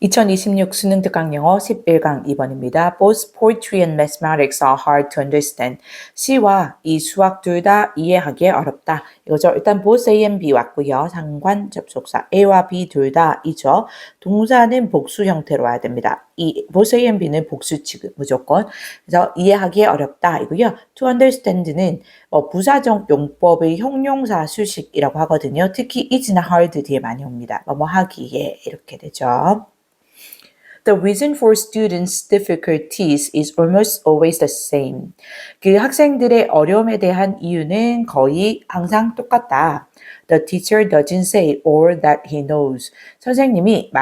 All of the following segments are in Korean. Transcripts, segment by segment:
2026 수능 특강 영어 11강 2번입니다. Both poetry and mathematics are hard to understand. 시와 이 수학 둘 다 이해하기 어렵다. 이거죠. 일단 both A and B 왔고요. 상관 접속사 A와 B 둘 다이죠. 동사는 복수 형태로 와야 됩니다. 이 both A and B는 복수 취급 무조건. 그래서 이해하기 어렵다 이고요. To understand는 부사적 용법의 형용사 수식이라고 하거든요. 특히 is나 hard 뒤에 많이 옵니다. 뭐 하기에 이렇게 되죠. The reason for students' difficulties is almost always the same. 그 학생들의 어려움에 대한 이유는 거의 항상 똑같다. The teacher doesn't say all that he knows. 선생님이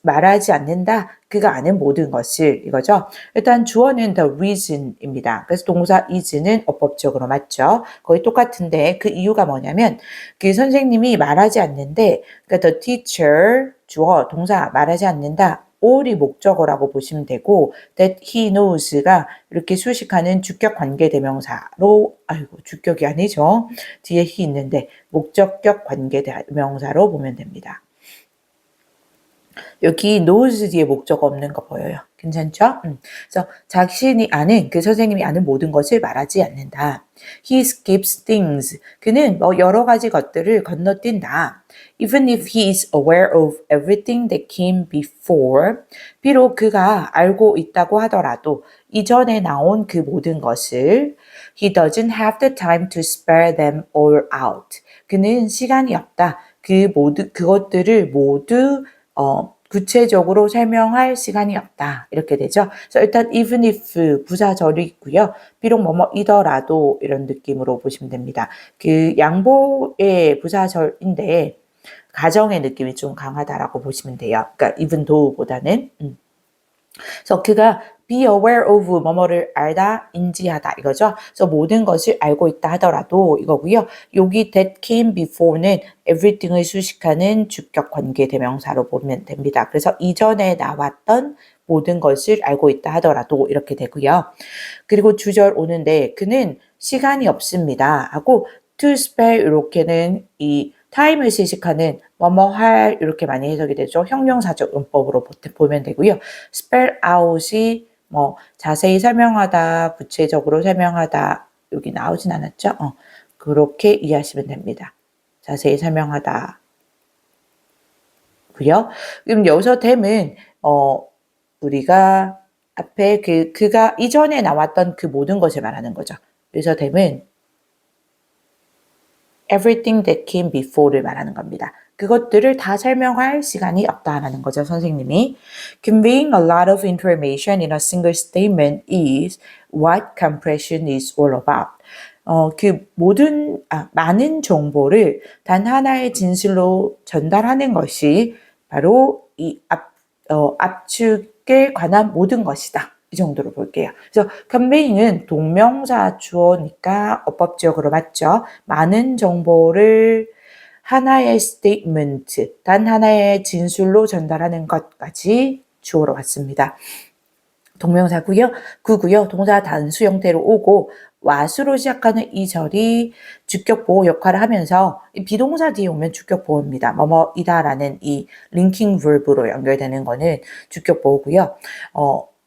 말하지 않는다. 그가 아는 모든 것을 이거죠. 일단 주어는 the reason입니다. 그래서 동사 is는 어법적으로 맞죠. 거의 똑같은데 그 이유가 뭐냐면 그 선생님이 말하지 않는데 그러니까 the teacher 주어 동사 말하지 않는다. all이 목적어라고 보시면 되고 that he knows가 이렇게 수식하는 주격 관계대명사로 주격이 아니죠. 뒤에 he 있는데 목적격 관계대명사로 보면 됩니다. 여기 knows 뒤에 목적어 없는 거 보여요. 괜찮죠? 그래서 자신이 아는 그 선생님이 아는 모든 것을 말하지 않는다. He skips things. 그는 여러 가지 것들을 건너뛴다. Even if he is aware of everything that came before. 비록 그가 알고 있다고 하더라도 이전에 나온 그 모든 것을 He doesn't have the time to spare them all out. 그는 시간이 없다. 그것들을 모두 구체적으로 설명할 시간이 없다. 이렇게 되죠. 그래서 일단 even if 부사절이 있고요. 비록 뭐뭐이더라도 이런 느낌으로 보시면 됩니다. 그 양보의 부사절인데 가정의 느낌이 좀 강하다라고 보시면 돼요. 그러니까 even though보다는. 그래서 그가 be aware of 뭐뭐를 알다, 인지하다 이거죠. 그래서 모든 것을 알고 있다 하더라도 이거고요. 여기 that came before는 everything을 수식하는 주격 관계 대명사로 보면 됩니다. 그래서 이전에 나왔던 모든 것을 알고 있다 하더라도 이렇게 되고요. 그리고 주절 오는데 그는 시간이 없습니다 하고 to spare 이렇게는 이 time을 시식하는 뭐뭐할 이렇게 많이 해석이 되죠. 형용사적 문법으로 보면 되고요. spell out이 자세히 설명하다, 구체적으로 설명하다 여기 나오진 않았죠? 그렇게 이해하시면 됩니다. 자세히 설명하다. 고요. 그럼 여기서 them은 우리가 앞에 그가 이전에 나왔던 그 모든 것을 말하는 거죠. 그래서 them은 everything that came before를 말하는 겁니다. 그것들을 다 설명할 시간이 없다라는 거죠, 선생님이. Conveying a lot of information in a single statement is what compression is all about. 많은 정보를 단 하나의 진술로 전달하는 것이 바로 이 압축에 관한 모든 것이다. 이 정도로 볼게요. 그래서 conveying은 동명사 주어니까 어법지역으로 맞죠. 많은 정보를 하나의 statement, 단 하나의 진술로 전달하는 것까지 주어로 왔습니다. 동명사고요. 구고요. 동사 단수 형태로 오고 와수로 시작하는 이 절이 주격 보호 역할을 하면서 비동사 뒤에 오면 주격 보호입니다. 뭐뭐이다라는 이 linking verb로 연결되는 거는 주격 보호고요.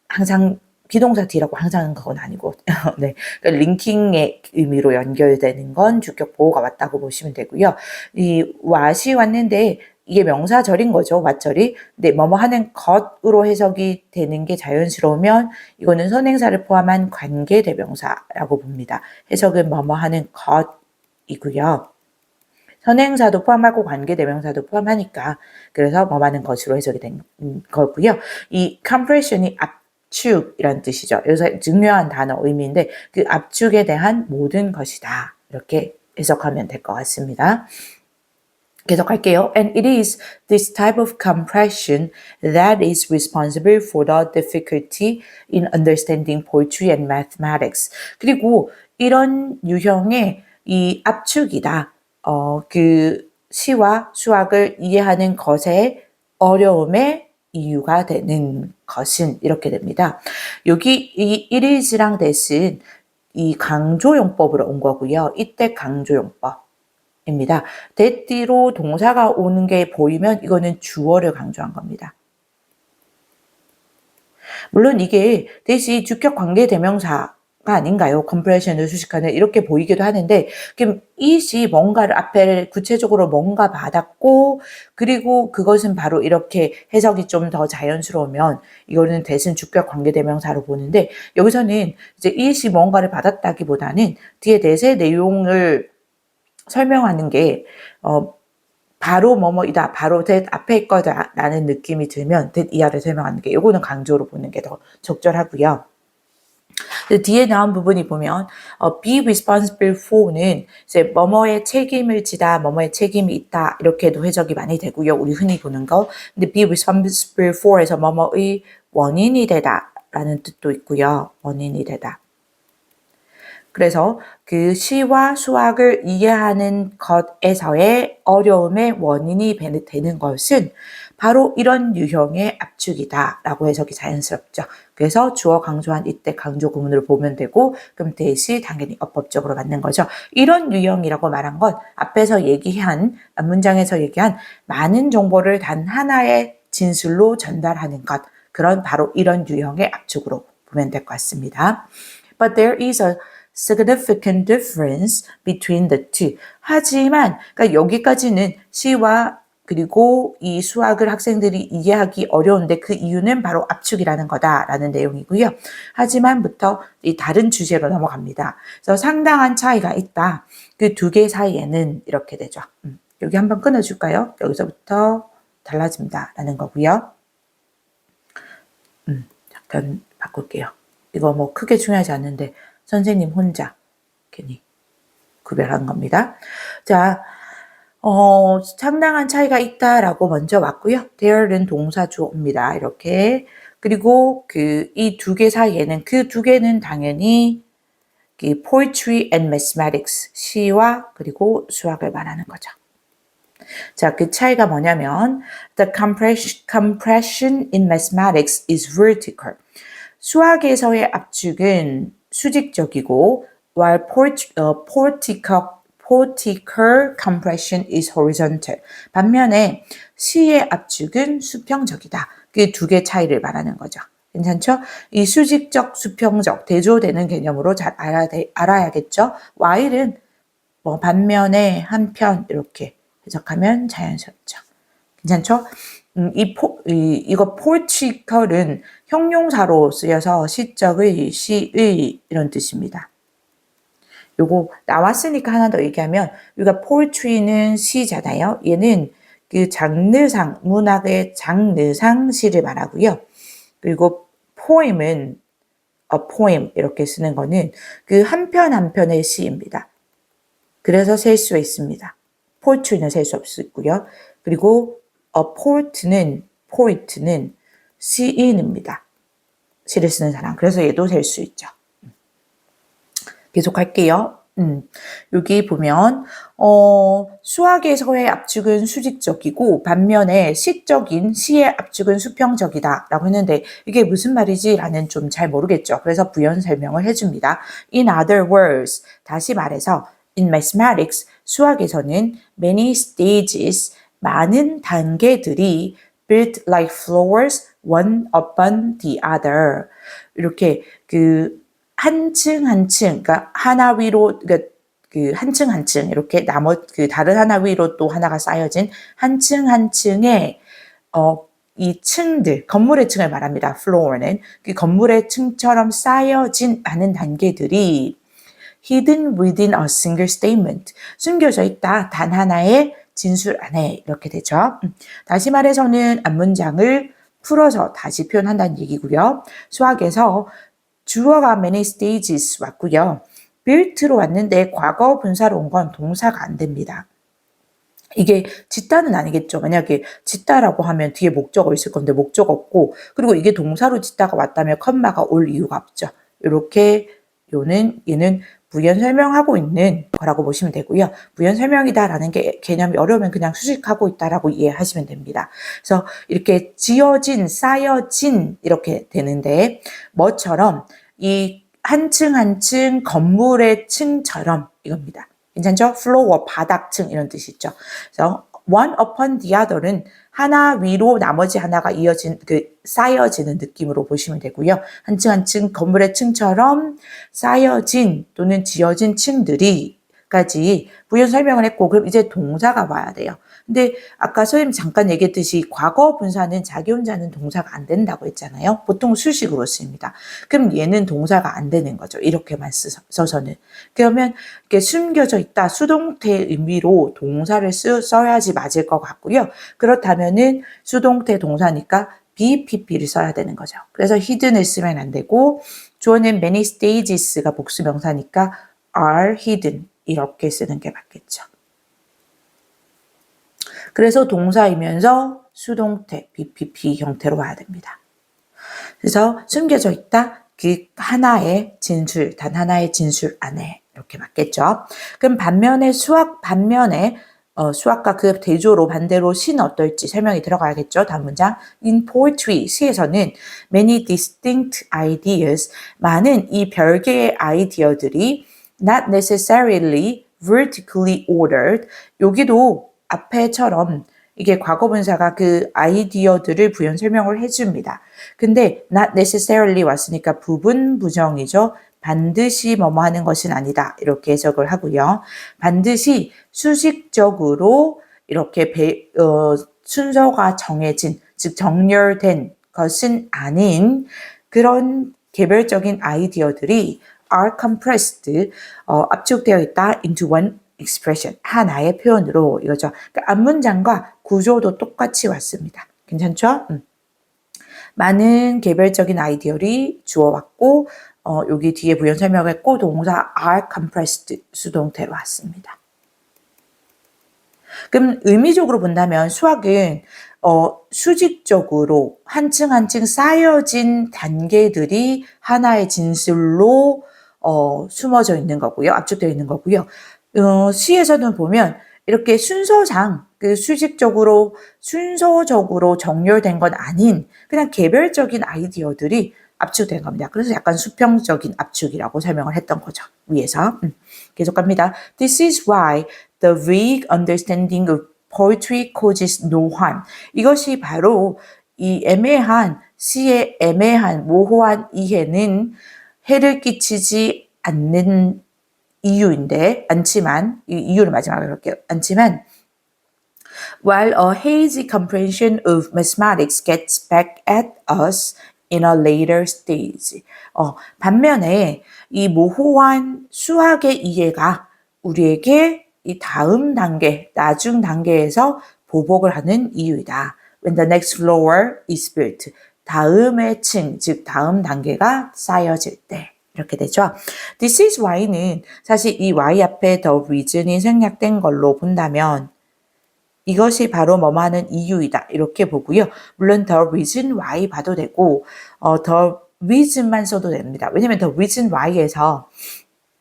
항상 비동사 뒤라고 항상 하는 건 아니고 네, 그러니까 링킹의 의미로 연결되는 건 주격 보호가 왔다고 보시면 되고요. 이 what이 왔는데 이게 명사절인 거죠. what절이. 근데 뭐뭐 하는 것으로 해석이 되는 게 자연스러우면 이거는 선행사를 포함한 관계대명사라고 봅니다. 해석은 뭐뭐 하는 것이고요. 선행사도 포함하고 관계대명사도 포함하니까 그래서 뭐 하는 것으로 해석이 된 거고요. 이 compression이 압축이란 뜻이죠. 여기서 중요한 단어 의미인데 그 압축에 대한 모든 것이다. 이렇게 해석하면 될 것 같습니다. 계속할게요. And it is this type of compression that is responsible for the difficulty in understanding poetry and mathematics. 그리고 이런 유형의 이 압축이다. 그 시와 수학을 이해하는 것의 어려움의 이유가 되는 것은 이렇게 됩니다. 여기 이 it is랑 that은 이 강조용법으로 온 거고요. 이때 강조용법입니다. that 뒤로 동사가 오는 게 보이면 이거는 주어를 강조한 겁니다. 물론 이게 대시 주격 관계 대명사가 아닌가요? compression을 수식하는 이렇게 보이기도 하는데 그럼 it이 뭔가를 앞에 구체적으로 뭔가 받았고 그리고 그것은 바로 이렇게 해석이 좀 더 자연스러우면 이거는 대신 주격 관계 대명사로 보는데 여기서는 이제 it이 뭔가를 받았다기보다는 뒤에 대세 내용을 설명하는 게 바로 뭐뭐이다, 바로 that 앞에 있거다라는 느낌이 들면 that 이하를 설명하는 게 요거는 강조로 보는 게 더 적절하고요. 뒤에 나온 부분이 보면 be responsible for는 이제 뭐뭐의 책임을 지다, 뭐뭐의 책임이 있다 이렇게도 해석이 많이 되고요. 우리 흔히 보는 거. 근데 be responsible for에서 뭐뭐의 원인이 되다라는 뜻도 있고요. 원인이 되다. 그래서 그 시와 수학을 이해하는 것에서의 어려움의 원인이 되는 것은 바로 이런 유형의 압축이다 라고 해석이 자연스럽죠. 그래서 주어 강조한 이때 강조 구문을 보면 되고 그럼 대시 당연히 어법적으로 맞는 거죠. 이런 유형이라고 말한 건 앞에서 얘기한 문장에서 얘기한 많은 정보를 단 하나의 진술로 전달하는 것 그런 바로 이런 유형의 압축으로 보면 될 것 같습니다. But there is a significant difference between the two. 하지만 그러니까 여기까지는 시와 그리고 이 수학을 학생들이 이해하기 어려운데 그 이유는 바로 압축이라는 거다라는 내용이고요. 하지만부터 이 다른 주제로 넘어갑니다. 그래서 상당한 차이가 있다. 그 두 개 사이에는 이렇게 되죠. 여기 한번 끊어줄까요? 여기서부터 달라집니다라는 거고요. 잠깐 바꿀게요. 이거 뭐 크게 중요하지 않는데 선생님 혼자 괜히 구별한 겁니다. 자, 상당한 차이가 있다라고 먼저 왔고요. there는 동사 주어입니다. 이렇게. 그리고 이 두 개 사이에는 그 두 개는 당연히 poetry and mathematics, 시와 그리고 수학을 말하는 거죠. 자, 그 차이가 뭐냐면 the compression in mathematics is vertical. 수학에서의 압축은 수직적이고 while portical compression is horizontal. 반면에 시의 압축은 수평적이다. 그 두 개 차이를 말하는 거죠. 괜찮죠? 이 수직적, 수평적 대조되는 개념으로 잘 알아야겠죠? while은 뭐 반면에 한편 이렇게 해석하면 자연스럽죠. 괜찮죠? 이거 portical은 형용사로 쓰여서 시적의, 시의 이런 뜻입니다. 요거 나왔으니까 하나 더 얘기하면 우리가 poetry는 시잖아요. 얘는 그 장르상, 문학의 장르상 시를 말하고요. 그리고 poem은 a poem 이렇게 쓰는 거는 그 한 편 한 편의 시입니다. 그래서 셀 수 있습니다. poetry는 셀 수 없고요. 그리고 poet는 시인입니다. 시를 쓰는 사람. 그래서 얘도 셀 수 있죠. 계속 할게요. 여기 보면 수학에서의 압축은 수직적이고 반면에 시적인 시의 압축은 수평적이다 라고 했는데 이게 무슨 말이지? 라는 좀 잘 모르겠죠. 그래서 부연 설명을 해줍니다. In other words, 다시 말해서 in mathematics, 수학에서는 many stages, 많은 단계들이 built like floors, one upon the other. 이렇게 한 층 한 층, 그러니까 하나 위로, 그러니까 한 층 한 층, 이렇게 다른 하나 위로 또 하나가 쌓여진 한 층 한 층에, 이 층들, 건물의 층을 말합니다. floor는. 그 건물의 층처럼 쌓여진 많은 단계들이 hidden within a single statement. 숨겨져 있다. 단 하나의 진술 안에 이렇게 되죠. 다시 말해서는 앞문장을 풀어서 다시 표현한다는 얘기고요. 수학에서 주어가 many stages 왔고요. built로 왔는데 과거 분사로 온 건 동사가 안 됩니다. 이게 짓다는 아니겠죠. 만약에 짓다라고 하면 뒤에 목적어 있을 건데 목적 없고 그리고 이게 동사로 짓다가 왔다면 컴마가 올 이유가 없죠. 이렇게 얘는 부연 설명하고 있는 거라고 보시면 되고요. 부연 설명이다라는 게 개념이 어려우면 그냥 수식하고 있다라고 이해하시면 됩니다. 그래서 이렇게 지어진, 쌓여진 이렇게 되는데 뭐처럼 이 한 층 한 층 건물의 층처럼 이겁니다. 괜찮죠? floor, 바닥층 이런 뜻이 있죠. 그래서 one upon the other는 하나 위로 나머지 하나가 쌓여지는 느낌으로 보시면 되고요. 한 층 한 층 건물의 층처럼 쌓여진 또는 지어진 층들이 까지 부연 설명을 했고, 그럼 이제 동사가 와야 돼요. 근데 아까 선생님 잠깐 얘기했듯이 과거 분사는 자기 혼자는 동사가 안 된다고 했잖아요. 보통 수식으로 씁니다. 그럼 얘는 동사가 안 되는 거죠. 이렇게만 써서는. 그러면 이렇게 숨겨져 있다, 수동태 의미로 동사를 써야지 맞을 것 같고요. 그렇다면은 수동태 동사니까 BPP를 써야 되는 거죠. 그래서 hidden을 쓰면 안 되고, 주어는 many stages가 복수명사니까 are hidden 이렇게 쓰는 게 맞겠죠. 그래서 동사이면서 수동태 BPP 형태로 와야 됩니다. 그래서 숨겨져 있다, 그 하나의 진술, 단 하나의 진술 안에 이렇게 맞겠죠. 그럼 수학과 그 대조로 반대로 시는 어떨지 설명이 들어가야겠죠. 다음 문장. In poetry, 시에서는 many distinct ideas, 많은 이 별개의 아이디어들이 not necessarily vertically ordered, 여기도 앞에처럼 이게 과거분사가 그 아이디어들을 부연 설명을 해줍니다. 근데 not necessarily 왔으니까 부분 부정이죠. 반드시 뭐뭐 하는 것은 아니다. 이렇게 해석을 하고요. 반드시 수식적으로 이렇게 순서가 정해진, 즉 정렬된 것은 아닌 그런 개별적인 아이디어들이 are compressed, 압축되어 있다 into one expression, 하나의 표현으로 이거죠. 그러니까 앞문장과 구조도 똑같이 왔습니다. 괜찮죠? 많은 개별적인 아이디어를 주어왔고, 여기 뒤에 부연 설명했고, 동사 are compressed 수동태로 왔습니다. 그럼 의미적으로 본다면 수학은 수직적으로 한 층 한 층 쌓여진 단계들이 하나의 진술로 숨어져 있는 거고요. 압축되어 있는 거고요. 시에서는 보면 이렇게 순서상 순서적으로 정렬된 건 아닌 그냥 개별적인 아이디어들이 압축된 겁니다. 그래서 약간 수평적인 압축이라고 설명을 했던 거죠. 위에서. 계속 갑니다. This is why the vague understanding of poetry causes no harm. 이것이 바로 이 시의 애매한 모호한 이해는 해를 끼치지 않는 이유를 마지막으로 할게요. while a hazy comprehension of mathematics gets back at us in a later stage. 반면에 이 모호한 수학의 이해가 우리에게 이 다음 단계, 나중 단계에서 보복을 하는 이유이다. When the next floor is built. 다음의 층, 즉 다음 단계가 쌓여질 때. 이렇게 되죠. This is why는 사실 이 why 앞에 the reason이 생략된 걸로 본다면 이것이 바로 뭐뭐하는 이유이다 이렇게 보고요. 물론 the reason why 봐도 되고 the reason만 써도 됩니다. 왜냐면 the reason why에서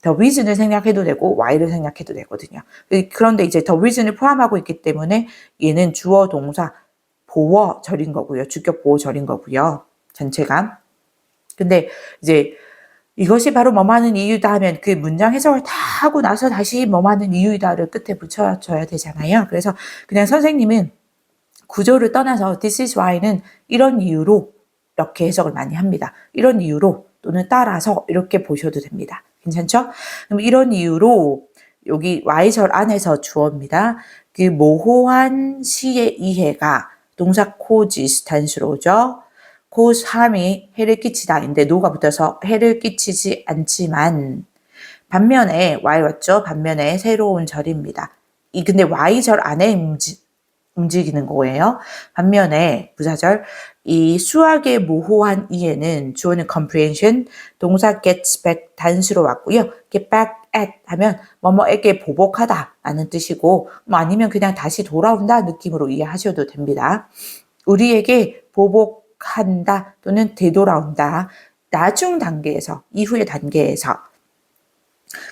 the reason을 생략해도 되고 why를 생략해도 되거든요. 그런데 이제 the reason을 포함하고 있기 때문에 얘는 주어 동사 보어절인 거고요. 주격 보어절인 거고요. 전체가. 근데 이제 이것이 바로 뭐뭐하는 이유다 하면 그 문장 해석을 다 하고 나서 다시 뭐뭐하는 이유이다를 끝에 붙여줘야 되잖아요. 그래서 그냥 선생님은 구조를 떠나서 this is why는 이런 이유로 이렇게 해석을 많이 합니다. 이런 이유로 또는 따라서 이렇게 보셔도 됩니다. 괜찮죠? 그럼 이런 이유로 여기 y절 안에서 주어입니다. 그 모호한 시의 이해가 동사 causes 단수로 오죠. cause harm이 해를 끼치다인데 no가 붙어서 해를 끼치지 않지만 반면에 y 왔죠? 반면에 새로운 절입니다. 근데 y절 안에 움직이는 거예요. 반면에 부사절 이 수학의 모호한 이해는 주어는 comprehension, 동사 gets back 단수로 왔고요. get back at 하면 뭐뭐에게 보복하다 라는 뜻이고 아니면 그냥 다시 돌아온다 느낌으로 이해하셔도 됩니다. 우리에게 보복한다 또는 되돌아온다. 나중 단계에서, 이후의 단계에서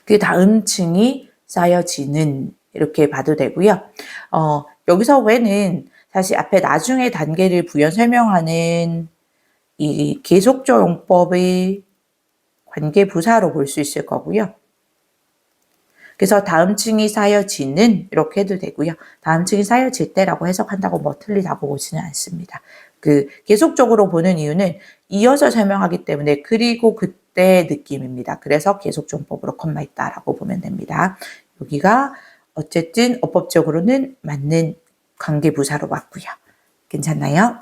그 다음 층이 쌓여지는 이렇게 봐도 되고요. 여기서 왜는 사실 앞에 나중의 단계를 부연 설명하는 이 계속적 용법의 관계 부사로 볼 수 있을 거고요. 그래서 다음 층이 쌓여지는 이렇게 해도 되고요. 다음 층이 쌓여질 때라고 해석한다고 뭐 틀리다고 보지는 않습니다. 계속적으로 보는 이유는 이어서 설명하기 때문에 그리고 그때 느낌입니다. 그래서 계속정법으로 컴마 있다라고 보면 됩니다. 여기가 어쨌든 어법적으로는 맞는 관계부사로 왔고요. 괜찮나요?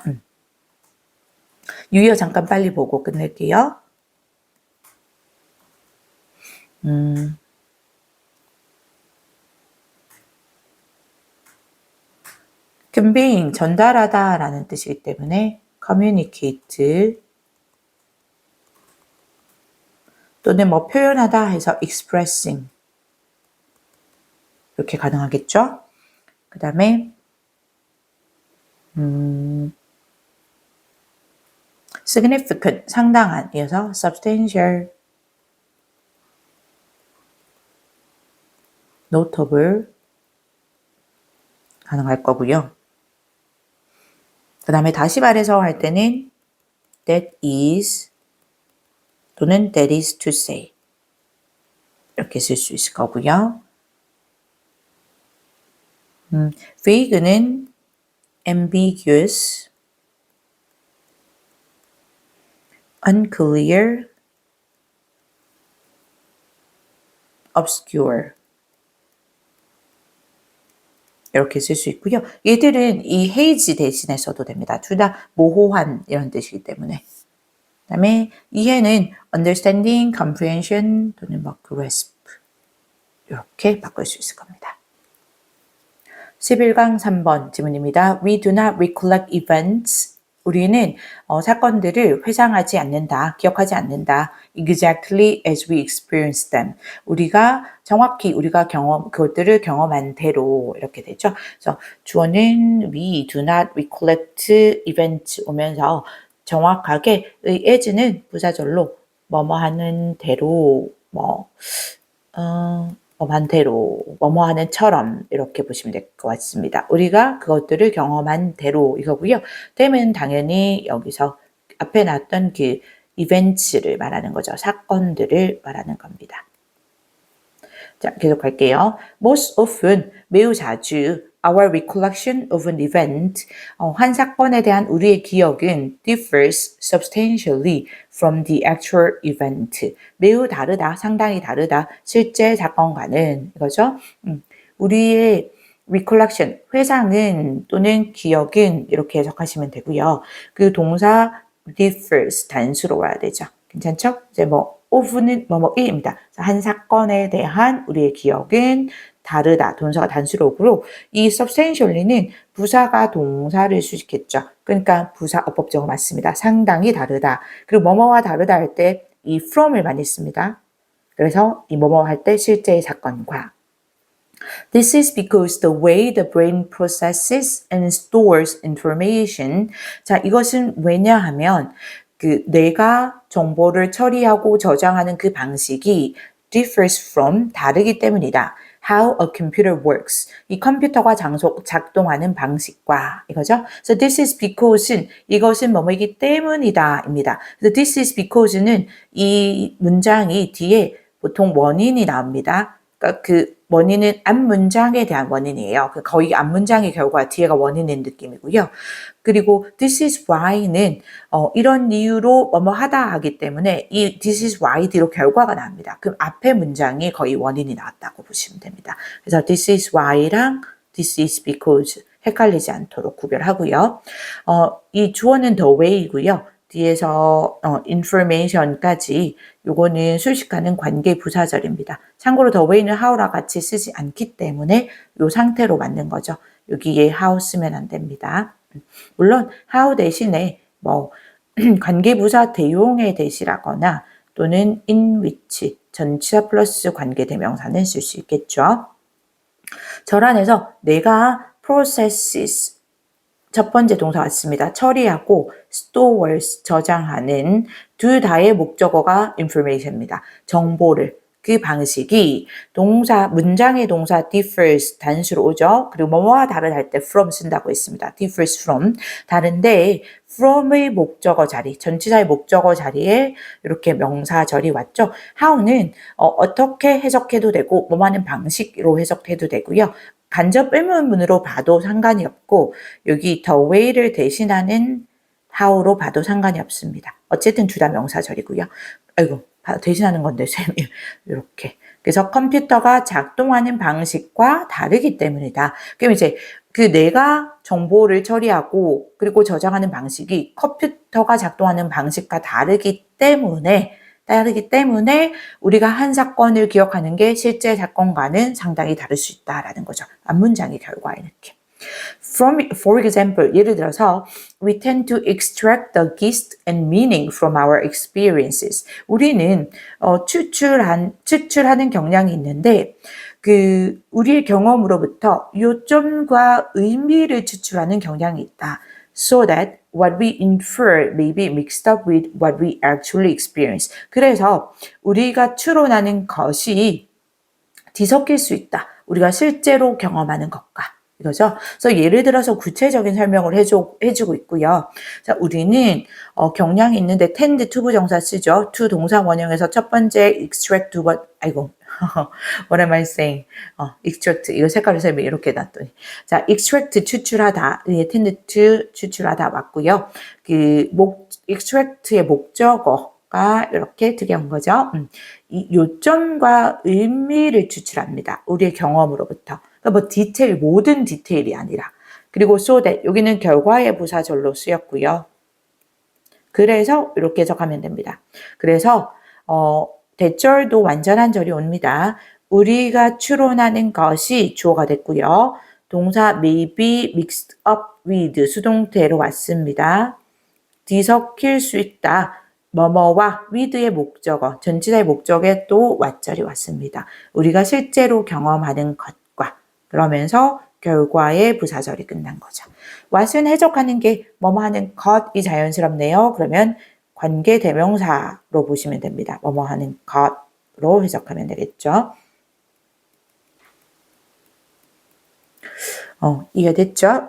유의어 잠깐 빨리 보고 끝낼게요. conveying, 전달하다 라는 뜻이기 때문에 communicate 또는 뭐 표현하다 해서 expressing 이렇게 가능하겠죠? 그 다음에 significant, 상당한 이어서 substantial, notable 가능할 거고요. 그 다음에 다시 말해서 할 때는 that is 또는 that is to say 이렇게 쓸 수 있을 거고요. vague는 ambiguous, unclear, obscure 이렇게 쓸 수 있고요. 얘들은 이 haze 대신에 써도 됩니다. 둘 다 모호한 이런 뜻이기 때문에. 그 다음에 이해는 understanding, comprehension 또는 뭐 grasp 이렇게 바꿀 수 있을 겁니다. 11강 3번 지문입니다. We do not recollect events. 우리는 사건들을 회상하지 않는다, 기억하지 않는다. Exactly as we experience them. 우리가 정확히 그것들을 경험한 대로 이렇게 되죠. 그래서 주어는 we do not recollect events 오면서 정확하게 의 as는 부사절로 뭐뭐 하는 대로 대로 뭐뭐 하는 처럼 이렇게 보시면 될 것 같습니다. 우리가 그것들을 경험한 대로 이거고요. them은 당연히 여기서 앞에 나왔던 그 events를 말하는 거죠. 사건들을 말하는 겁니다. 자, 계속 갈게요. Most often, 매우 자주 our recollection of an event, 한 사건에 대한 우리의 기억은 differs substantially from the actual event. 매우 다르다, 상당히 다르다, 실제 사건과는 이거죠. 우리의 recollection, 회상은 또는 기억은 이렇게 해석하시면 되고요. 그 동사 differs, 단수로 와야 되죠. 괜찮죠? 이제 of는 뭐뭐일입니다. 한 사건에 대한 우리의 기억은 다르다. 동사가 단수로 오고요. 이 substantially는 부사가 동사를 수식했죠. 그러니까 부사 어법적으로 맞습니다. 상당히 다르다. 그리고 뭐뭐와 다르다 할 때 이 from을 많이 씁니다. 그래서 이 뭐뭐 할 때 실제의 사건과 This is because the way the brain processes and stores information. 자, 이것은 왜냐하면 뇌가 정보를 처리하고 저장하는 그 방식이 differs from 다르기 때문이다. How a computer works. 이 컴퓨터가 작동하는 방식과 이거죠. So this is because는 이것은 뭐뭐이기 때문이다입니다. 그래서 this is because는 이 문장이 뒤에 보통 원인이 나옵니다. 그러니까 그 원인은 앞문장에 대한 원인이에요. 거의 앞문장의 결과 뒤에가 원인인 느낌이고요. 그리고 this is why는 이런 이유로 뭐뭐 하다 하기 때문에 이 this is why 뒤로 결과가 나옵니다. 그럼 앞에 문장이 거의 원인이 나왔다고 보시면 됩니다. 그래서 this is why랑 this is because 헷갈리지 않도록 구별하고요. 이 주어는 the way이고요. 뒤에서 information까지 요거는 수식하는 관계 부사절입니다. 참고로 the way는 how랑 같이 쓰지 않기 때문에 요 상태로 만든 거죠. 여기에 how 쓰면 안 됩니다. 물론 how 대신에 관계 부사 대용의 대시라거나 또는 in which 전치사 플러스 관계 대명사는 쓸 수 있겠죠. 절안에서 내가 processes 첫 번째 동사 왔습니다. 처리하고 stores 저장하는 둘 다의 목적어가 information입니다. 정보를 그 방식이 동사, 문장의 동사 differs 단수로 오죠. 그리고 뭐뭐와 다르다 할 때 from 쓴다고 했습니다. differs from. 다른데 from의 목적어 자리, 전치사의 목적어 자리에 이렇게 명사절이 왔죠. how는 어떻게 해석해도 되고 뭐하는 방식으로 해석해도 되고요. 간접 의문문으로 봐도 상관이 없고 여기 the way를 대신하는 how로 봐도 상관이 없습니다. 어쨌든 둘 다 명사절이고요. 아이고 대신하는 건데 쌤이 이렇게. 그래서 컴퓨터가 작동하는 방식과 다르기 때문이다. 그럼 이제 그 내가 정보를 처리하고 그리고 저장하는 방식이 컴퓨터가 작동하는 방식과 다르기 때문에 우리가 한 사건을 기억하는 게 실제 사건과는 상당히 다를 수 있다라는 거죠. 앞문장의 결과에 이렇게. For example, 예를 들어서 we tend to extract the gist and meaning from our experiences. 우리는 추출하는 경향이 있는데 우리의 경험으로부터 요점과 의미를 추출하는 경향이 있다. So that what we infer may be mixed up with what we actually experience. 그래서 우리가 추론하는 것이 뒤섞일 수 있다. 우리가 실제로 경험하는 것과. 이거죠. 그래서 예를 들어서 구체적인 설명을 해주고 있고요. 자, 우리는 경향이 있는데 tend to 부정사 쓰죠. to 동사 원형에서 첫 번째 extract 두 번, 아이고, what am I saying? extract 이거 색깔을 쌤이 이렇게 놨더니 자, extract 추출하다, tend to 추출하다 맞고요. extract의 목적어가 이렇게 들여온 거죠. 이 요점과 의미를 추출합니다. 우리의 경험으로부터. 그러니까 뭐 모든 디테일이 아니라. 그리고 so that, 여기는 결과의 부사절로 쓰였고요. 그래서 이렇게 해석하면 됩니다. 그래서 대절도 완전한 절이 옵니다. 우리가 추론하는 것이 주어가 됐고요. 동사 may be mixed up with 수동태로 왔습니다. 뒤섞일 수 있다. 뭐뭐와 with의 목적어, 전치사의 목적에 또 왓절이 왔습니다. 우리가 실제로 경험하는 것과 그러면서 결과의 부사절이 끝난 거죠. what은 해석하는 게 뭐뭐 하는 것이 자연스럽네요. 그러면 관계대명사로 보시면 됩니다. 뭐뭐 하는 것으로 해석하면 되겠죠. 이해됐죠?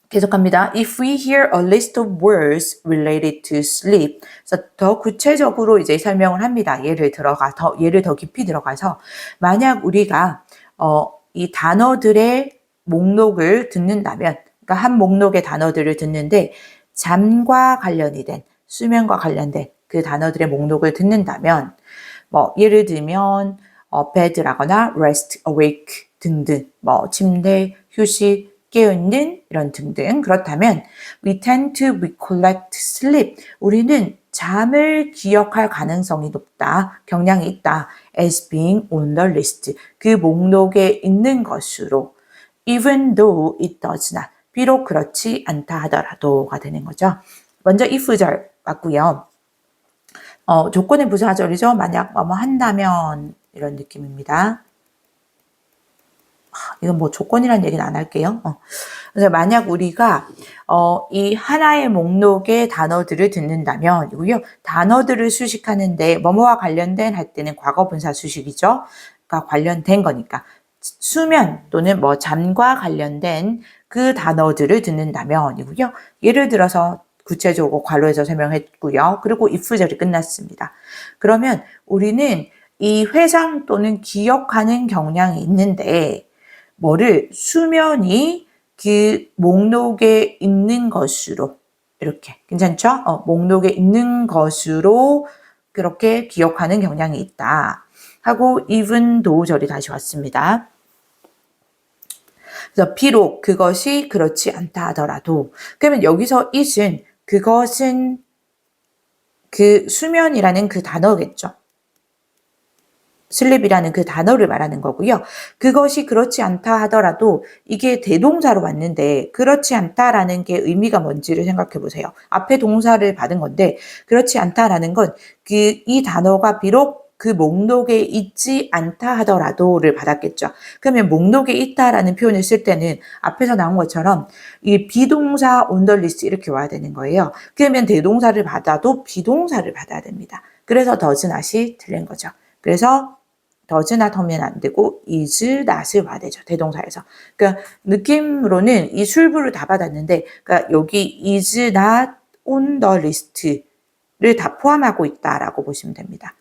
계속합니다. If we hear a list of words related to sleep, 그래서 더 구체적으로 이제 설명을 합니다. 예를 더 깊이 들어가서 만약 우리가 이 단어들의 목록을 듣는다면, 그러니까 한 목록의 단어들을 듣는데 잠과 관련이 된 수면과 관련된 그 단어들의 목록을 듣는다면, 뭐 예를 들면 bed라거나 rest, awake 등등, 뭐 침대, 휴식, 깨어있는 이런 등등. 그렇다면 we tend to recollect sleep. 우리는 잠을 기억할 가능성이 높다. 경향이 있다. as being on the list. 그 목록에 있는 것으로 even though it does not. 비록 그렇지 않다 하더라도가 되는 거죠. 먼저 if절 맞고요. 조건의 부사절이죠. 만약 뭐뭐 한다면 이런 느낌입니다. 이건 뭐 조건이란 얘기는 안 할게요. 그래서 만약 우리가 이 하나의 목록의 단어들을 듣는다면 이고요. 단어들을 수식하는데 뭐뭐와 관련된 할 때는 과거분사 수식이죠. 그러니까 관련된 거니까 수면 또는 뭐 잠과 관련된 그 단어들을 듣는다면 이고요. 예를 들어서 구체적으로 괄호해서 설명했고요. 그리고 if절이 끝났습니다. 그러면 우리는 이 회상 또는 기억하는 경향이 있는데 뭐를 수면이 그 목록에 있는 것으로 이렇게 괜찮죠? 목록에 있는 것으로 그렇게 기억하는 경향이 있다 하고 even though 절이 다시 왔습니다. 그래서 비록 그것이 그렇지 않다 하더라도 그러면 여기서 it은 그것은 그 수면이라는 그 단어겠죠. 슬립이라는 그 단어를 말하는 거고요. 그것이 그렇지 않다 하더라도 이게 대동사로 왔는데 그렇지 않다라는 게 의미가 뭔지를 생각해 보세요. 앞에 동사를 받은 건데 그렇지 않다라는 건 이 단어가 비록 그 목록에 있지 않다 하더라도를 받았겠죠. 그러면 목록에 있다라는 표현을 쓸 때는 앞에서 나온 것처럼 이 비동사 on the list 이렇게 와야 되는 거예요. 그러면 대동사를 받아도 비동사를 받아야 됩니다. 그래서 does not이 틀린 거죠. 그래서 does not 하면 안 되고 is not을 와야 되죠. 대동사에서. 그러니까 느낌으로는 이 술부를 다 받았는데 그러니까 여기 is not on the list를 다 포함하고 있다라고 보시면 됩니다.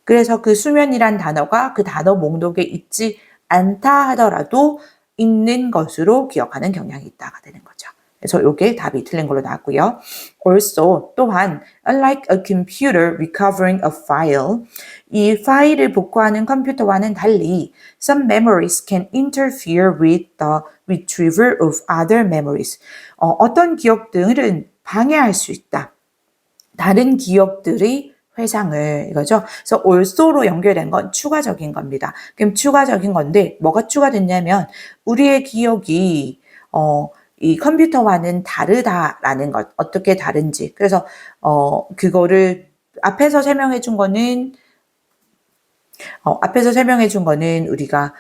그래서 그 수면이란 단어가 그 단어 목록에 있지 않다 하더라도 있는 것으로 기억하는 경향이 있다가 되는 거죠. 그래서 이게 답이 틀린 걸로 나왔고요. Also 또한 unlike a computer recovering a file, 이 파일을 복구하는 컴퓨터와는 달리 some memories can interfere with the retrieval of other memories. 어떤 기억들은 방해할 수 있다. 다른 기억들이 회상을 이거죠. 그래서 also로 연결된 건 추가적인 겁니다. 그럼 추가적인 건데 뭐가 추가됐냐면 우리의 기억이 이 컴퓨터와는 다르다라는 것, 어떻게 다른지. 그래서 그거를 앞에서 설명해 준 거는 우리가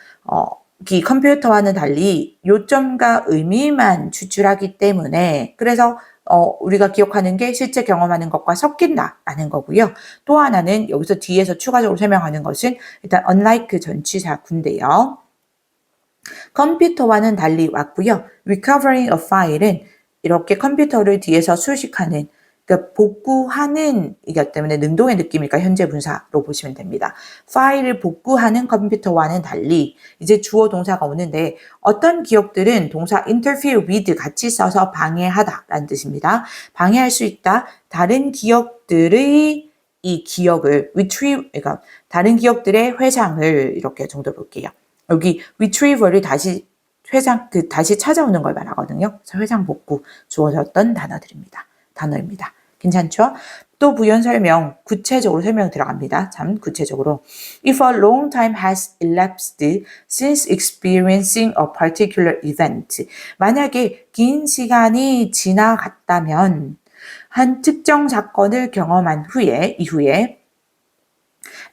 이 컴퓨터와는 달리 요점과 의미만 추출하기 때문에 그래서 우리가 기억하는 게 실제 경험하는 것과 섞인다라는 거고요. 또 하나는 여기서 뒤에서 추가적으로 설명하는 것은 일단 unlike 전치사구인데요. 컴퓨터와는 달리 왔고요. recovering a file은 이렇게 컴퓨터를 뒤에서 수식하는 그러니까 복구하는 이기 때문에 능동의 느낌이니까 현재 분사로 보시면 됩니다. 파일을 복구하는 컴퓨터와는 달리 이제 주어 동사가 오는데 어떤 기억들은 동사 interfere with 같이 써서 방해하다라는 뜻입니다. 방해할 수 있다. 다른 기억들의 이 기억을 retrieve 그러니까 다른 기억들의 회상을 이렇게 정도 볼게요. 여기 retrieval이 다시 다시 찾아오는 걸 말하거든요. 그래서 회상 복구 주어졌던 단어입니다. 괜찮죠? 또 부연 설명, 구체적으로 설명 들어갑니다. 참 구체적으로. If a long time has elapsed since experiencing a particular event. 만약에 긴 시간이 지나갔다면 한 특정 사건을 경험한 이후에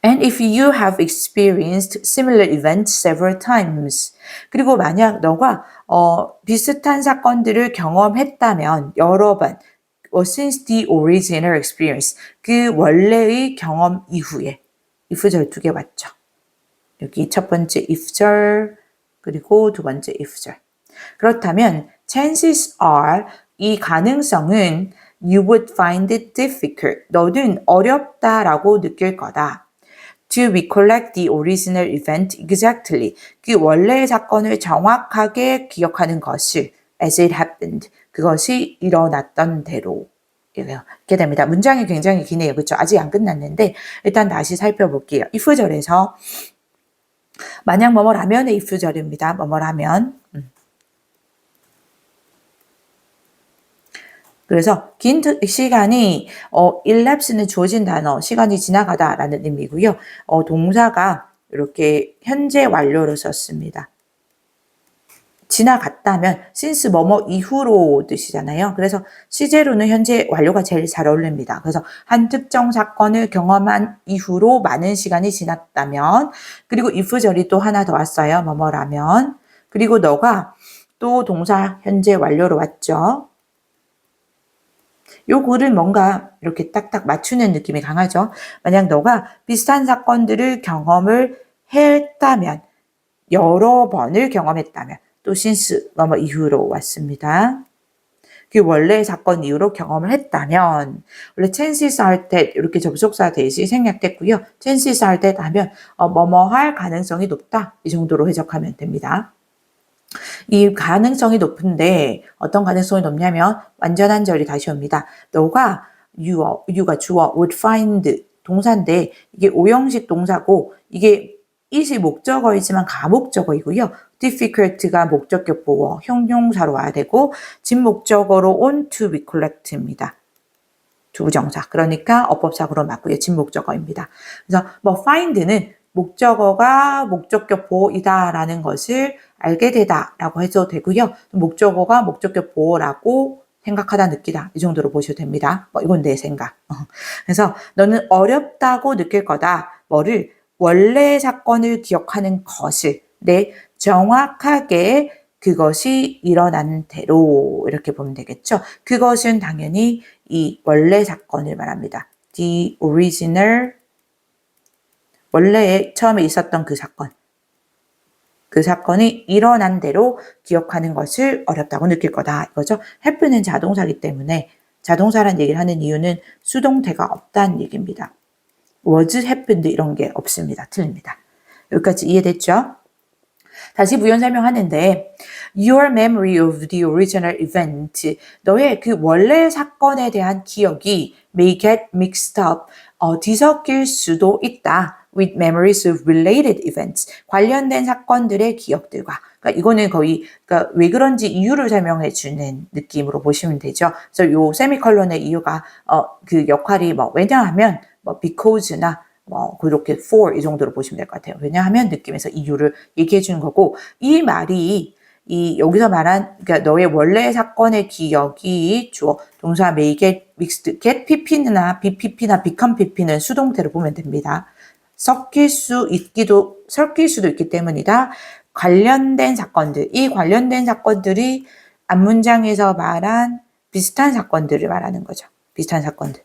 And if you have experienced similar events several times. 그리고 만약 너가 비슷한 사건들을 경험했다면 여러 번 since the original experience 그 원래의 경험 이후에 if절 2개 왔죠. 여기 첫 번째 if절 그리고 두 번째 if절. 그렇다면 chances are 이 가능성은 you would find it difficult. 너는 어렵다라고 느낄 거다. To recollect the original event exactly. 그 원래의 사건을 정확하게 기억하는 것을 as it happened. 그것이 일어났던 대로. 이렇게 됩니다. 문장이 굉장히 기네요. 그렇죠? 아직 안 끝났는데 일단 다시 살펴볼게요. if절에서 만약 뭐뭐라면의 if절입니다. 뭐뭐라면. 그래서 긴 시간이 elapse는 주어진 단어, 시간이 지나가다라는 의미고요. 동사가 이렇게 현재 완료로 썼습니다. 지나갔다면 since 뭐뭐 이후로 뜻이잖아요. 그래서 시제로는 현재 완료가 제일 잘 어울립니다. 그래서 한 특정 사건을 경험한 이후로 많은 시간이 지났다면 그리고 if절이 또 하나 더 왔어요. 뭐뭐라면 그리고 너가 또 동사 현재 완료로 왔죠. 요 글을 뭔가 이렇게 딱딱 맞추는 느낌이 강하죠. 만약 너가 비슷한 사건들을 경험을 했다면 여러 번을 경험했다면 또 since 뭐뭐 이후로 왔습니다. 그 원래 사건 이후로 경험을 했다면 원래 chances are that 이렇게 접속사 대시 생략됐고요. chances are that 하면 뭐뭐 할 가능성이 높다. 이 정도로 해석하면 됩니다. 이 가능성이 높은데 어떤 가능성이 높냐면 완전한 절이 다시 옵니다. 너가 you가 주어 would find 동사인데 이게 오형식 동사고 이게 it이 목적어이지만 가목적어이고요. difficult가 목적격 보어 형용사로 와야 되고 진목적어로 on to recollect입니다. 두 부정사. 그러니까 어법상으로 맞고요. 진목적어입니다. 그래서 뭐 find는 목적어가 목적격 보호이다라는 것을 알게 되다라고 해도 되고요. 목적어가 목적격 보호라고 생각하다 느끼다 이 정도로 보셔도 됩니다. 이건 내 생각. 그래서 너는 어렵다고 느낄 거다. 뭐를 원래 사건을 기억하는 것을 정확하게 그것이 일어난 대로 이렇게 보면 되겠죠. 그것은 당연히 이 원래 사건을 말합니다. The original 원래 처음에 있었던 그 사건이 일어난 대로 기억하는 것을 어렵다고 느낄 거다 이거죠. happen은 자동사이기 때문에 자동사란 얘기를 하는 이유는 수동태가 없다는 얘기입니다. was happened 이런 게 없습니다. 틀립니다. 여기까지 이해됐죠? 다시 부연 설명하는데 your memory of the original event 너의 그 원래 사건에 대한 기억이 may get mixed up 뒤섞일 수도 있다 with memories of related events 관련된 사건들의 기억들과 그러니까 이거는 거의 그러니까 왜 그런지 이유를 설명해 주는 느낌으로 보시면 되죠. 그래서 요 세미컬론의 이유가 그 역할이 뭐 왜냐하면 뭐 because나 그렇게 for 이 정도로 보시면 될 것 같아요. 왜냐하면 느낌에서 이유를 얘기해 주는 거고 이 말이 이 여기서 말한 그러니까 너의 원래 사건의 기억이 주어 동사 may get mixed get pp나 be pp나 become pp는 수동태로 보면 됩니다. 섞일 수도 있기 때문이다. 관련된 사건들 이 관련된 사건들이 앞문장에서 말한 비슷한 사건들을 말하는 거죠. 비슷한 사건들.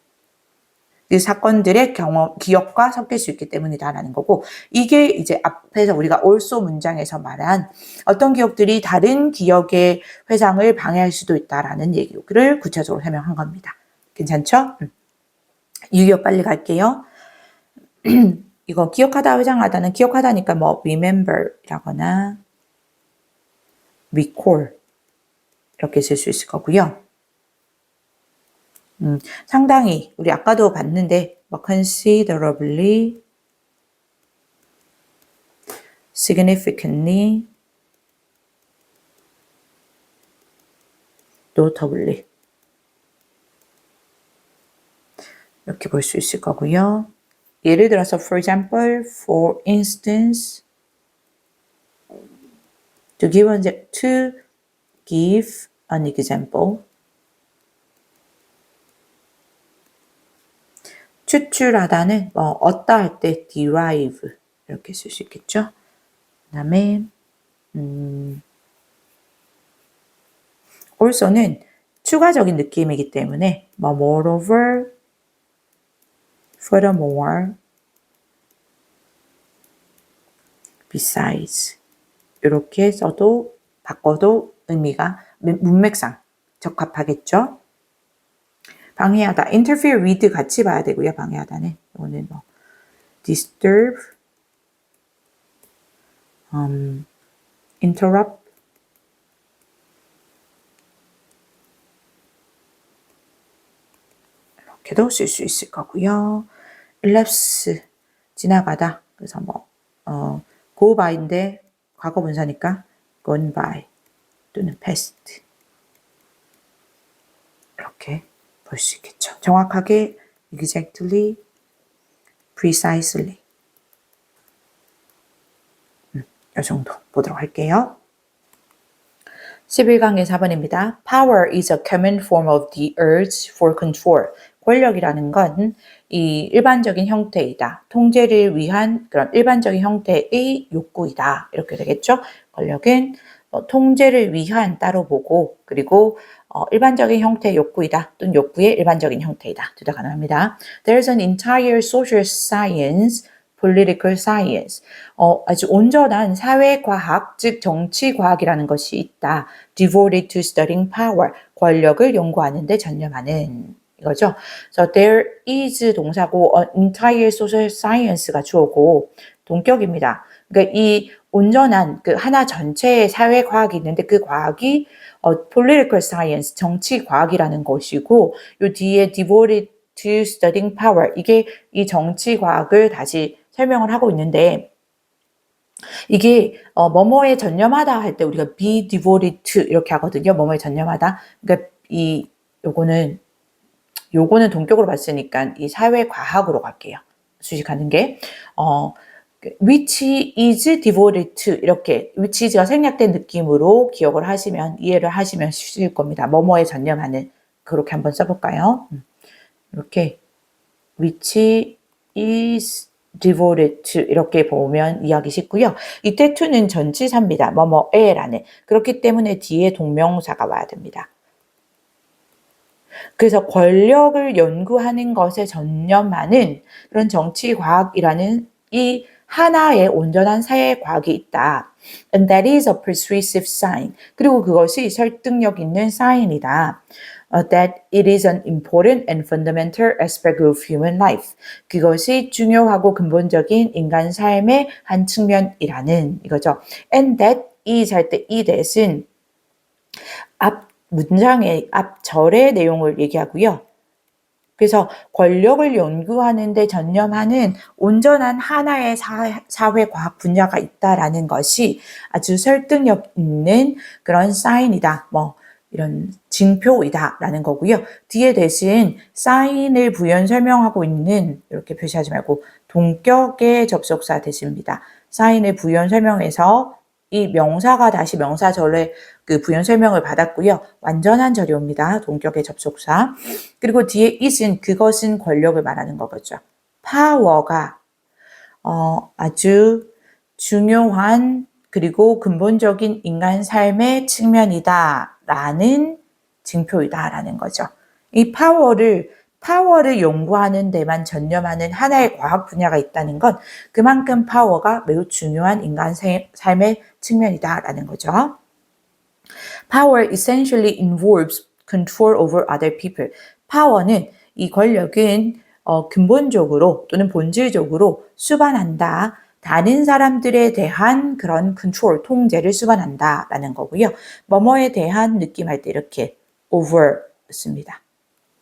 그 사건들의 기억과 섞일 수 있기 때문이다라는 거고 이게 이제 앞에서 우리가 also 문장에서 말한 어떤 기억들이 다른 기억의 회상을 방해할 수도 있다라는 얘기를 구체적으로 설명한 겁니다. 괜찮죠? 유기어 빨리 갈게요. 이거 기억하다 회상하다는 기억하다니까 뭐 remember라거나 recall 이렇게 쓸 수 있을 거고요. 상당히 우리 아까도 봤는데 뭐 considerably, significantly, notably 이렇게 볼 수 있을 거고요. 예를 들어서 for example, for instance, to give an example 추출하다는 얻다 할 때 derive 이렇게 쓸 수 있겠죠. 그 다음에 also는 추가적인 느낌이기 때문에 moreover, furthermore, besides 이렇게 써도 바꿔도 의미가 문맥상 적합하겠죠. 방해하다, interfere with 같이 봐야 되고요. 방해하다는 이거는 뭐 disturb, interrupt, 이렇게도 쓸 수 있을 거고요. elapse 지나가다. 그래서 뭐 go by인데 과거 분사니까 gone by 또는 past 이렇게 볼 수 있겠죠. 정확하게 exactly, precisely 이 정도 보도록 할게요. 11강의 4번입니다. Power is a common form of the urge for control. 권력이라는 건 이 일반적인 형태이다. 통제를 위한 그런 일반적인 형태의 욕구이다. 이렇게 되겠죠. 권력은 통제를 위한 따로 보고 그리고 일반적인 형태의 욕구이다. 또는 욕구의 일반적인 형태이다. 둘 다 가능합니다. There's an entire social science, political science. 아주 온전한 사회과학, 즉 정치과학이라는 것이 있다. Devoted to studying power. 권력을 연구하는 데 전념하는 이거죠. So there is 동사고 entire social science가 주어고 동격입니다. 그러니까 이 온전한 그 하나 전체의 사회과학이 있는데 그 과학이 political science, 정치과학이라는 것이고 요 뒤에 devoted to studying power 이게 이 정치과학을 다시 설명을 하고 있는데 이게 뭐뭐에 전념하다 할 때 우리가 be devoted to 이렇게 하거든요. 뭐뭐에 전념하다. 그러니까 요거는 동격으로 봤으니까 이 사회과학으로 갈게요. 수식하는 게 which is devoted to 이렇게 which is가 생략된 느낌으로 기억을 하시면 이해를 하시면 쉬울 겁니다. 뭐뭐에 전념하는 그렇게 한번 써볼까요? 이렇게 which is devoted to 이렇게 보면 이해하기 쉽고요. 이때 to는 전치사입니다. 뭐뭐에라는 그렇기 때문에 뒤에 동명사가 와야 됩니다. 그래서 권력을 연구하는 것에 전념하는 그런 정치과학이라는 이 이 하나의 온전한 사회과학이 있다. And that is a persuasive sign. 그리고 그것이 설득력 있는 사인이다. That it is an important and fundamental aspect of human life. 그것이 중요하고 근본적인 인간 삶의 한 측면이라는 이거죠. And that is 할 때 이 that은 앞 문장의 앞 절의 내용을 얘기하고요. 그래서 권력을 연구하는 데 전념하는 온전한 하나의 사회과학 분야가 있다라는 것이 아주 설득력 있는 그런 사인이다. 뭐 이런 징표이다라는 거고요. 뒤에 대신 사인을 부연 설명하고 있는 이렇게 표시하지 말고 동격의 접속사 대신입니다. 사인을 부연 설명해서 이 명사가 다시 명사절의 그 부연 설명을 받았고요. 완전한 절이 옵니다. 동격의 접속사. 그리고 뒤에 is은 그것은 권력을 말하는 거겠죠. 파워가 아주 중요한 그리고 근본적인 인간 삶의 측면이다 라는 징표이다 라는 거죠. 이 파워를 연구하는 데만 전념하는 하나의 과학 분야가 있다는 건 그만큼 파워가 매우 중요한 인간 삶의 측면이다 라는 거죠. Power essentially involves control over other people. 파워는 이 권력은 근본적으로 또는 본질적으로 수반한다. 다른 사람들에 대한 그런 컨트롤, 통제를 수반한다 라는 거고요. 뭐뭐에 대한 느낌할 때 이렇게 over 씁니다.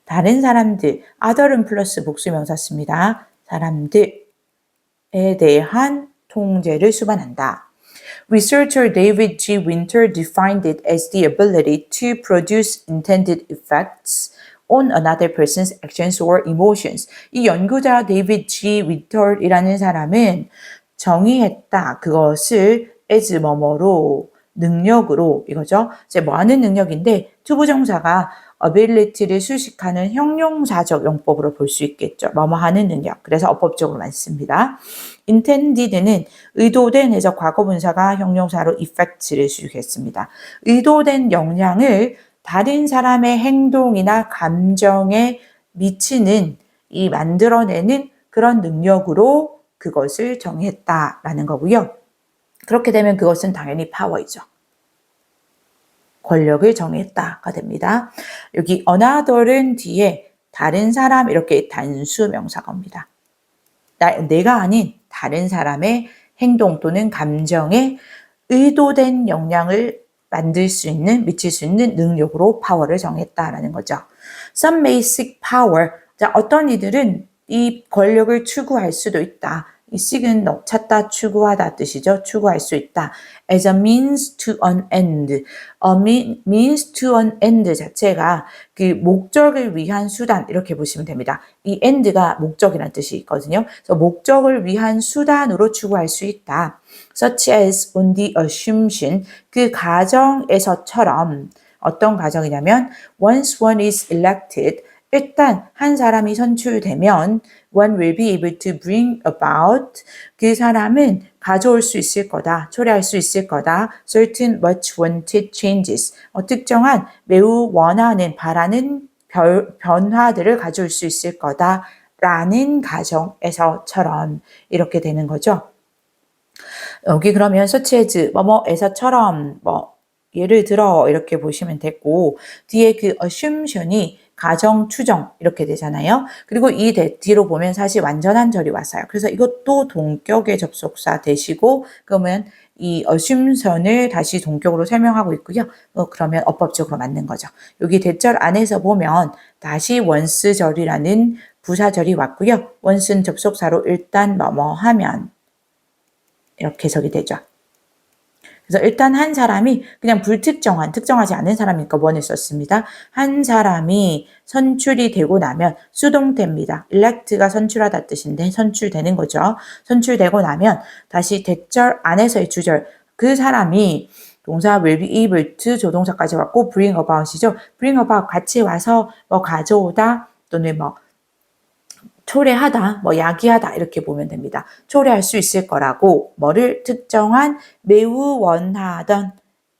다른 사람들, other은 플러스 복수명사 씁니다. 사람들에 대한 통제를 수반한다. Researcher David G. Winter defined it as the ability to produce intended effects on another person's actions or emotions. 이 연구자 데이비드 G. 윈터이라는 사람은 정의했다. 그것을 as 뭐뭐로 능력으로 이거죠. 이제 뭐 하는 능력인데 투부정사가 ability를 수식하는 형용사적 용법으로 볼 수 있겠죠. 뭐뭐 하는 능력. 그래서 어법적으로 많습니다. intended는 의도된 해서 과거분사가 형용사로 effect를 수식했습니다. 의도된 영향을 다른 사람의 행동이나 감정에 미치는 이 만들어내는 그런 능력으로 그것을 정의했다라는 거고요. 그렇게 되면 그것은 당연히 파워이죠. 권력을 정의했다가 됩니다. 여기 another은 뒤에 다른 사람 이렇게 단수 명사가 옵니다. 내가 아닌 다른 사람의 행동 또는 감정에 의도된 영향을 만들 수 있는, 미칠 수 있는 능력으로 파워를 정했다라는 거죠. Some may seek power. 자, 어떤 이들은 이 권력을 추구할 수도 있다. 이 seek은 찾다, 추구하다 뜻이죠. 추구할 수 있다. As a means to an end. means to an end 자체가 그 목적을 위한 수단 이렇게 보시면 됩니다. 이 end가 목적이라는 뜻이 있거든요. 그래서 목적을 위한 수단으로 추구할 수 있다. Such as on the assumption. 그 가정에서처럼 어떤 가정이냐면 once one is elected 일단 한 사람이 선출되면 one will be able to bring about 그 사람은 가져올 수 있을 거다. 초래할 수 있을 거다. certain much wanted changes 특정한 매우 원하는 바라는 변화들을 가져올 수 있을 거다. 라는 가정에서처럼 이렇게 되는 거죠. 여기 그러면 such as 뭐뭐에서처럼 뭐 예를 들어 이렇게 보시면 되고 뒤에 그 assumption이 가정 추정 이렇게 되잖아요. 그리고 이 뒤로 보면 사실 완전한 절이 왔어요. 그래서 이것도 동격의 접속사 되시고 그러면 이 assumption을 다시 동격으로 설명하고 있고요. 그러면 어법적으로 맞는 거죠. 여기 대절 안에서 보면 다시 once절이라는 부사절이 왔고요. once는 접속사로 일단 뭐뭐 하면 이렇게 해석이 되죠. 그래서 일단 한 사람이 그냥 불특정한, 특정하지 않은 사람이니까 원을 썼습니다. 한 사람이 선출이 되고 나면 수동태입니다. elect가 선출하다 뜻인데 선출되는 거죠. 선출되고 나면 다시 대절 안에서의 주절, 그 사람이 동사 will be able to 조동사까지 왔고 bring about이죠. bring about 같이 와서 뭐 가져오다 또는 뭐 초래하다, 뭐 야기하다 이렇게 보면 됩니다. 초래할 수 있을 거라고 뭐를 특정한 매우 원하던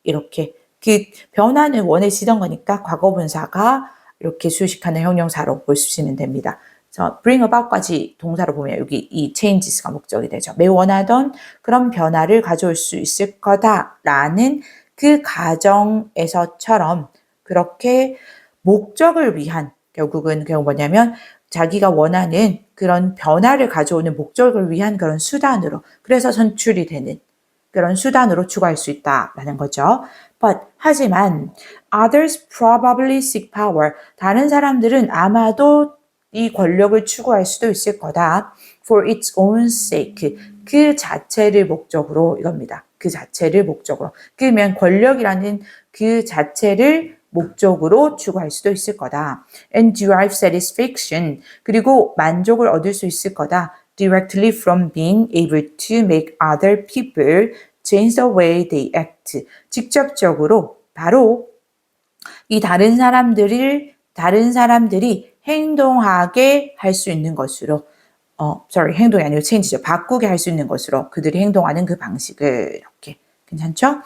이렇게 그 변화는 원해지던 거니까 과거분사가 이렇게 수식하는 형용사로 보시면 됩니다. 그래서 bring about까지 동사로 보면 여기 이 changes가 목적이 되죠. 매우 원하던 그런 변화를 가져올 수 있을 거다라는 그 가정에서처럼 그렇게 목적을 위한 결국 뭐냐면 자기가 원하는 그런 변화를 가져오는 목적을 위한 그런 수단으로 그래서 선출이 되는 그런 수단으로 추구할 수 있다라는 거죠. But 하지만 others probably seek power. 다른 사람들은 아마도 이 권력을 추구할 수도 있을 거다. For its own sake. 그 자체를 목적으로 이겁니다. 그 자체를 목적으로. 그러면 권력이라는 그 자체를 목적으로 추구할 수도 있을 거다. And derive satisfaction. 그리고 만족을 얻을 수 있을 거다. Directly from being able to make other people change the way they act. 직접적으로 바로 이 다른 사람들이 행동하게 할 수 있는 것으로 행동이 아니고 change죠. 바꾸게 할 수 있는 것으로 그들이 행동하는 그 방식을 이렇게 괜찮죠?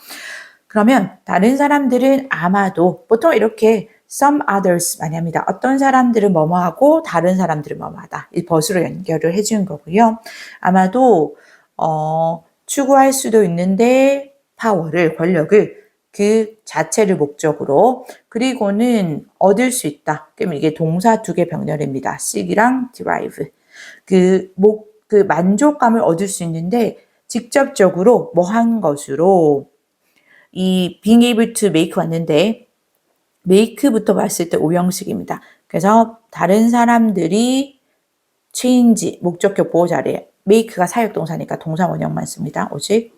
그러면 다른 사람들은 아마도 보통 이렇게 some others 많이 합니다. 어떤 사람들은 뭐뭐하고 다른 사람들은 뭐뭐하다. 이 벗으로 연결을 해주는 거고요. 아마도 추구할 수도 있는데 파워를 권력을 그 자체를 목적으로 그리고는 얻을 수 있다. 그러면 이게 동사 두 개 병렬입니다. seek이랑 derive. 그 만족감을 얻을 수 있는데 직접적으로 뭐 한 것으로 이 being able to make 왔는데 make부터 봤을 때 오형식입니다. 그래서 다른 사람들이 change 목적격 보호자래요. make가 사역동사니까 동사 원형만 씁니다. 오직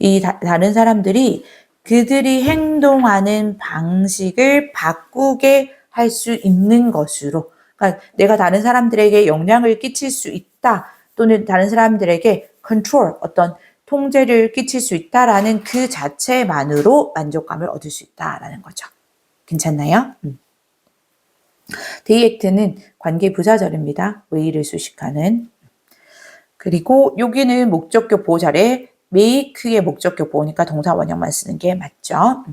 이 다른 사람들이 그들이 행동하는 방식을 바꾸게 할 수 있는 것으로 그러니까 내가 다른 사람들에게 영향을 끼칠 수 있다 또는 다른 사람들에게 control 어떤 통제를 끼칠 수 있다라는 그 자체만으로 만족감을 얻을 수 있다라는 거죠. 괜찮나요? they act는 관계 부사절입니다. 왜이를 수식하는. 그리고 여기는 목적격 보호자래 make의 목적격 보호니까 동사 원형만 쓰는 게 맞죠.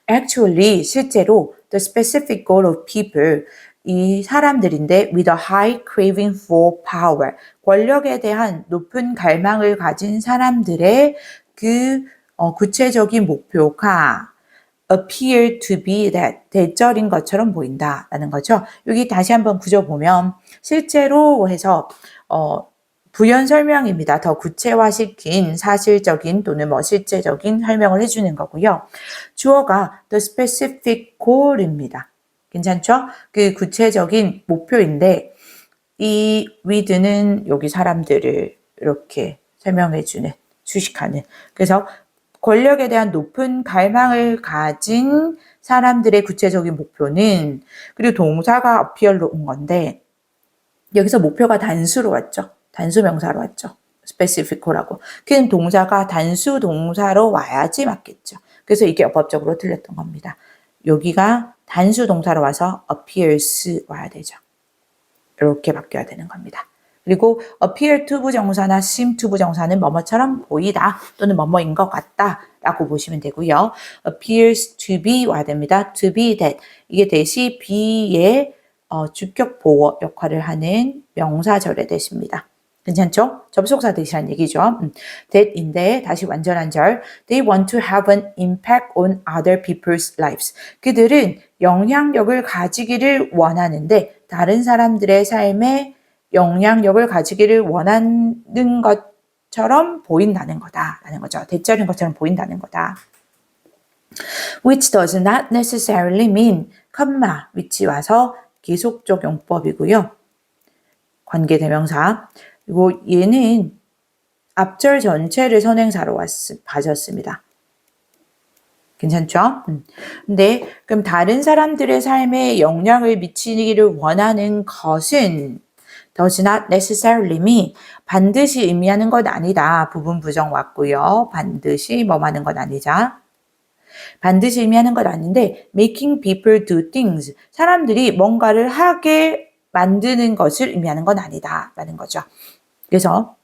Actually 실제로 the specific goal of people 이 사람들인데 with a high craving for power 권력에 대한 높은 갈망을 가진 사람들의 그 구체적인 목표가 appear to be that 대절인 것처럼 보인다라는 거죠. 여기 다시 한번 구조 보면 실제로 해서 부연 설명입니다. 더 구체화시킨 사실적인 또는 실제적인 설명을 해주는 거고요. 주어가 the specific goal입니다. 괜찮죠? 그 구체적인 목표인데 이 with는 여기 사람들을 이렇게 설명해주는 수식하는 그래서 권력에 대한 높은 갈망을 가진 사람들의 구체적인 목표는 그리고 동사가 appear로 온 건데 여기서 목표가 단수로 왔죠. 단수 명사로 왔죠. specific라고. 그럼 동사가 단수 동사로 와야지 맞겠죠. 그래서 이게 어법적으로 틀렸던 겁니다. 여기가 단수 동사로 와서 appears 와야 되죠. 이렇게 바뀌어야 되는 겁니다. 그리고 appear to 부정사나 seem to 부정사는 뭐뭐처럼 보이다 또는 뭐뭐인 것 같다 라고 보시면 되고요. appears to be 와야 됩니다. to be that 이게 대시 be의 주격 보호 역할을 하는 명사절의 대시입니다. 괜찮죠? 접속사 대시란 얘기죠. that인데 다시 완전한 절. They want to have an impact on other people's lives. 그들은 영향력을 가지기를 원하는데 다른 사람들의 삶에 영향력을 가지기를 원하는 것처럼 보인다는 거다라는 거죠. 대절인 것처럼 보인다는 거다. Which does not necessarily mean, which 와서 계속적 용법이고요. 관계대명사. 그리고 얘는 앞절 전체를 선행사로 봐줬습니다. 괜찮죠? 근데 그럼 다른 사람들의 삶에 영향을 미치기를 원하는 것은 does not necessarily mean 반드시 의미하는 것 아니다. 부분 부정 왔고요. 반드시 뭐하는 것 아니자. 반드시 의미하는 것 아닌데 making people do things 사람들이 뭔가를 하게 만드는 것을 의미하는 건 아니다 라는 거죠. 그래서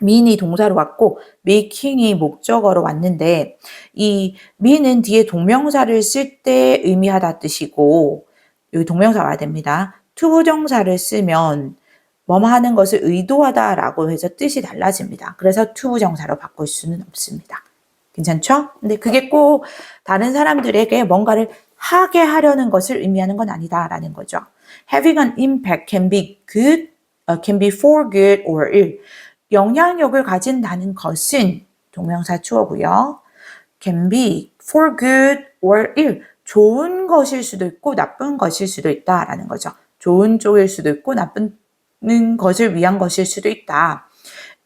mean이 동사로 왔고 making이 목적어로 왔는데 이 mean은 뒤에 동명사를 쓸 때 의미하다 뜻이고 여기 동명사 와야 됩니다. 투부정사를 쓰면 뭐뭐 하는 것을 의도하다라고 해서 뜻이 달라집니다. 그래서 투부정사로 바꿀 수는 없습니다. 괜찮죠? 근데 그게 꼭 다른 사람들에게 뭔가를 하게 하려는 것을 의미하는 건 아니다라는 거죠. Having an impact can be good, can be for good or ill. 영향력을 가진다는 것은 동명사 주어고요. Can be for good or ill. 좋은 것일 수도 있고 나쁜 것일 수도 있다라는 거죠. 좋은 쪽일 수도 있고 나쁜 것을 위한 것일 수도 있다.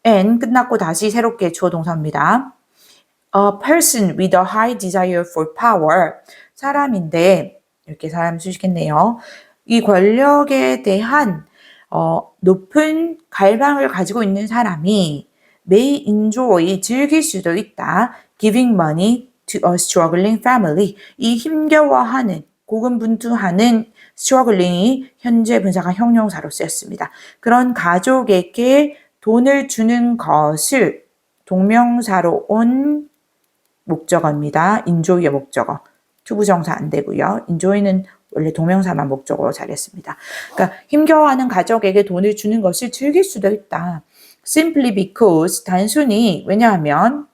and 끝났고 다시 새롭게 주어 동사입니다. A person with a high desire for power. 사람인데 이렇게 사람 쓰시겠네요. 이 권력에 대한 높은 갈망을 가지고 있는 사람이 may enjoy 즐길 수도 있다. Giving money to a struggling family. 이 힘겨워하는 고군분투하는 struggling이 현재 분사가 형용사로 쓰였습니다. 그런 가족에게 돈을 주는 것을 동명사로 온 목적어입니다. enjoy의 목적어. 투부정사 안 되고요. enjoy는 원래 동명사만 목적어로 잘했습니다. 그러니까 힘겨워하는 가족에게 돈을 주는 것을 즐길 수도 있다. Simply because 단순히 왜냐하면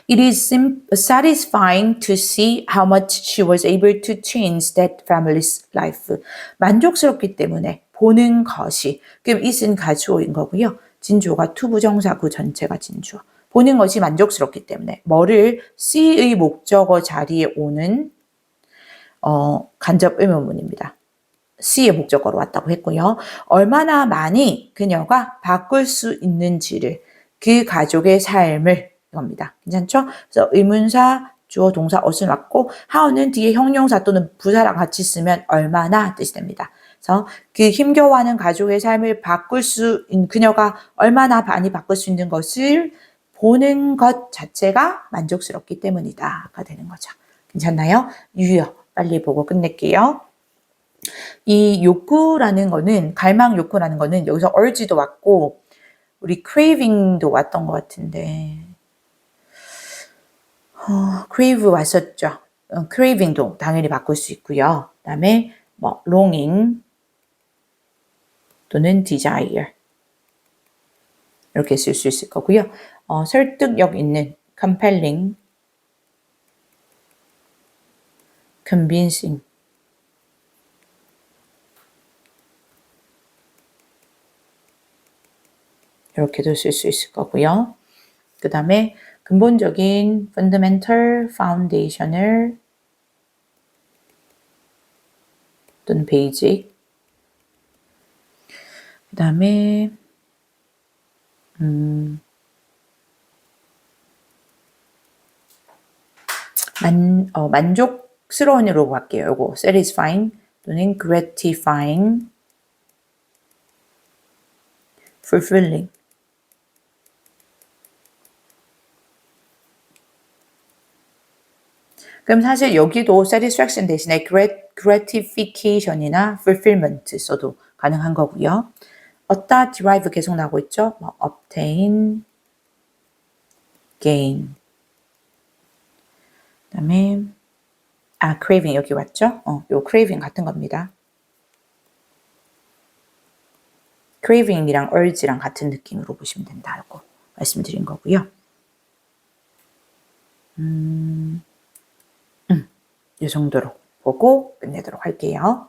It is satisfying to see how much she was able to change that family's life. 만족스럽기 때문에 보는 것이 그럼 it은 가주어인 거고요. 진주어가 투부정사 그 전체가 진주어. 보는 것이 만족스럽기 때문에 뭐를 see의 목적어 자리에 오는 간접 의문문입니다. see의 목적어로 왔다고 했고요. 얼마나 많이 그녀가 바꿀 수 있는지를 그 가족의 삶을 이겁니다. 괜찮죠? 그래서 의문사, 주어, 동사, 어순 왔고 how는 뒤에 형용사 또는 부사랑 같이 쓰면 얼마나 뜻이 됩니다. 그래서 그 힘겨워하는 가족의 삶을 바꿀 수 있는 그녀가 얼마나 많이 바꿀 수 있는 것을 보는 것 자체가 만족스럽기 때문이다가 되는 거죠. 괜찮나요? 유효. 빨리 보고 끝낼게요. 이 욕구라는 거는 갈망 욕구라는 거는 여기서 urge도 왔고 우리 craving도 왔던 것 같은데 crave 왔었죠. craving도 당연히 바꿀 수 있고요. 그 다음에 뭐 longing 또는 desire 이렇게 쓸 수 있을 거고요. 설득력 있는 compelling, convincing 이렇게도 쓸 수 있을 거고요. 그 다음에 근본적인 fundamental, foundational 또는 basic 그 다음에 만족스러운으로 갈게요. 요거 satisfying 또는 gratifying, fulfilling 그럼 사실 여기도 satisfaction 대신에 gratification이나 fulfillment 써도 가능한 거고요. 얻다, derive 계속 나오고 있죠. 뭐 obtain, gain. 그 다음에 craving 여기 왔죠. 요 craving 같은 겁니다. craving이랑 urge랑 같은 느낌으로 보시면 된다고 말씀드린 거고요. 이 정도로 보고 끝내도록 할게요.